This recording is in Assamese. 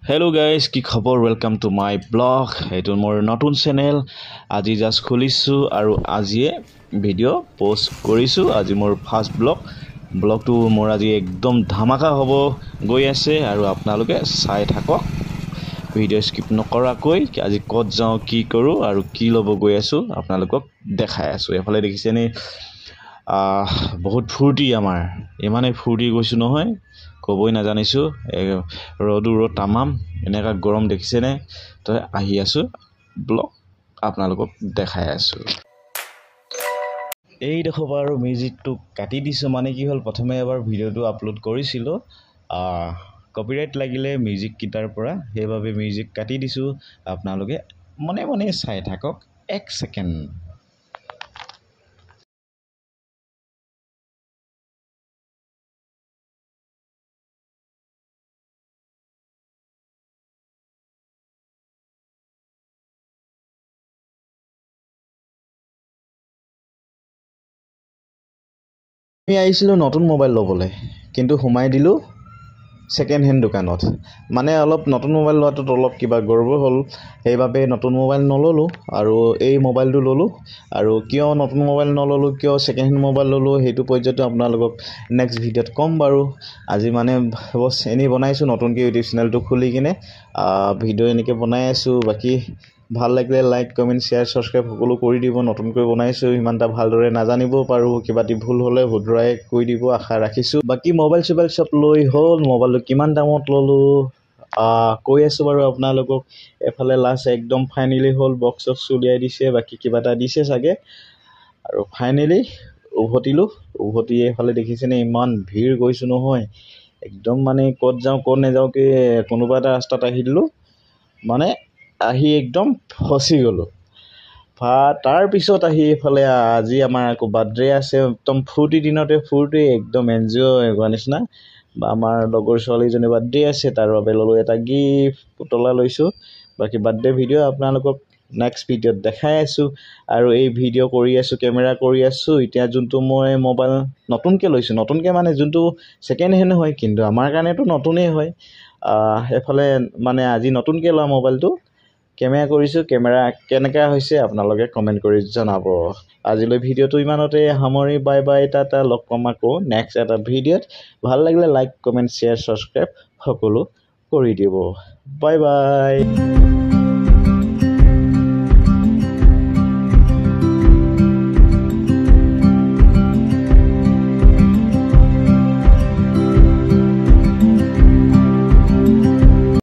Hello guys, কি খবৰ? Welcome to my blog. এইটো মোৰ নতুন চেনেল। আজি জাষ্ট খুলিছো আৰু আজিয়ে ভিডিঅ' পোষ্ট কৰিছো। আজি মোৰ ফাৰ্ষ্ট ব্লগটো মোৰ আজি একদম ধামাকা হ'ব গৈ আছে আৰু আপোনালোকে চাই থাকক। ভিডিঅ' স্কিপ নকৰাকৈ আজি ক'ত যাওঁ, কি কৰোঁ আৰু কি ল'ব গৈ আছো আপোনালোকক দেখাই আছো। এফালে দেখিছেনে বহুত ফূৰ্তি আমাৰ। ইমানেই ফূৰ্তি গৈছো নহয় ক'বই নাজানিছো। ৰ'দ তামাম এনেকা গৰম দেখিছেনে? তো আহি আছো ব্লগ আপোনালোকক দেখাই আছো। এই দেখো বাৰু মিউজিকটো কাটি দিছোঁ। মানে কি হ'ল, প্ৰথমে এবাৰ ভিডিঅ'টো আপলোড কৰিছিলোঁ, কপিৰাইট লাগিলে মিউজিক কেইটাৰ পৰা, সেইবাবে মিউজিক কাটি দিছোঁ। আপোনালোকে মনে মনে চাই থাকক 1 ছেকেণ্ড। আমি আহিছিলোঁ নতুন মোবাইল ল'বলৈ, কিন্তু সোমাই দিলোঁ ছেকেণ্ড হেণ্ড দোকানত। মানে অলপ নতুন মোবাইল লোৱাটোত অলপ কিবা গৰ্বৰ হ'ল, সেইবাবে নতুন মোবাইল নল'লোঁ আৰু এই মোবাইলটো ল'লোঁ। আৰু কিয় নতুন মোবাইল নল'লোঁ, কিয় ছেকেণ্ড হেণ্ড মোবাইল ল'লোঁ, সেইটো পৰ্যায়টো আপোনালোকক নেক্সট ভিডিঅ'ত ক'ম বাৰু। আজি মানে বছ এনেই বনাইছোঁ নতুনকৈ ইউটিউব চেনেলটো খুলি কিনে ভিডিঅ' এনেকৈ বনাই আছোঁ। বাকী ভাল লাগিলে লাইক, কমেণ্ট, শ্বেয়াৰ, ছাবস্ক্ৰাইব সকলো কৰি দিব। নতুনকৈ বনাইছোঁ, ইমান এটা ভালদৰে নাজানিবও পাৰোঁ। কিবা ভুল হ'লে শুধৰাই কৈ দিব, আশা ৰাখিছোঁ। বাকী মোবাইল চোবাইল চব লৈ হ'ল। মোবাইলটো কিমান দামত ল'লোঁ কৈ আছোঁ বাৰু আপোনালোকক। এফালে লাষ্ট একদম ফাইনেলি হ'ল, বক্স চক্স উলিয়াই দিছে, বাকী কিবা এটা দিছে চাগে। আৰু ফাইনেলি উভতি এইফালে দেখিছেনে ইমান ভিৰ গৈছোঁ নহয়। একদম মানে ক'ত যাওঁ ক'ত নাযাওঁকৈ কোনোবা এটা ৰাস্তাত আহি দিলোঁ, মানে আহি একদম ফচি গ'লোঁ। তাৰপিছত আহি এইফালে আজি আমাৰ আকৌ বাৰ্থডে আছে। একদম ফূৰ্তি দিনতে ফূৰ্তি, একদম এনজয় হোৱা নিচিনা। বা আমাৰ লগৰ ছোৱালীজনী বাৰ্থডে আছে, তাৰ বাবে ল'লোঁ এটা গিফ্ট, পুতলা লৈছোঁ। বাকী বাৰ্থডে ভিডিঅ' আপোনালোকক নেক্সট ভিডিঅ'ত দেখাই আছোঁ। আৰু এই ভিডিঅ' কৰি আছোঁ, কেমেৰা কৰি আছোঁ এতিয়া। যোনটো মই মোবাইল নতুনকৈ লৈছোঁ, নতুনকৈ মানে যোনটো ছেকেণ্ড হেণ্ড হয়, কিন্তু আমাৰ কাৰণেতো নতুনেই হয়। এফালে মানে আজি নতুনকৈ লোৱা মোবাইলটো কেমেৰা কৰিছোঁ। কেমেৰা কেনেকুৱা হৈছে আপোনালোকে কমেণ্ট কৰি জনাব। আজিলৈ ভিডিঅ'টো ইমানতে সামৰি বাই বাই, টাটা। লগ পাম আকৌ নেক্সট এটা ভিডিঅ'ত। ভাল লাগিলে লাইক, কমেণ্ট, শ্বেয়াৰ, ছাবস্ক্ৰাইব সকলো কৰি দিব। Bye bye.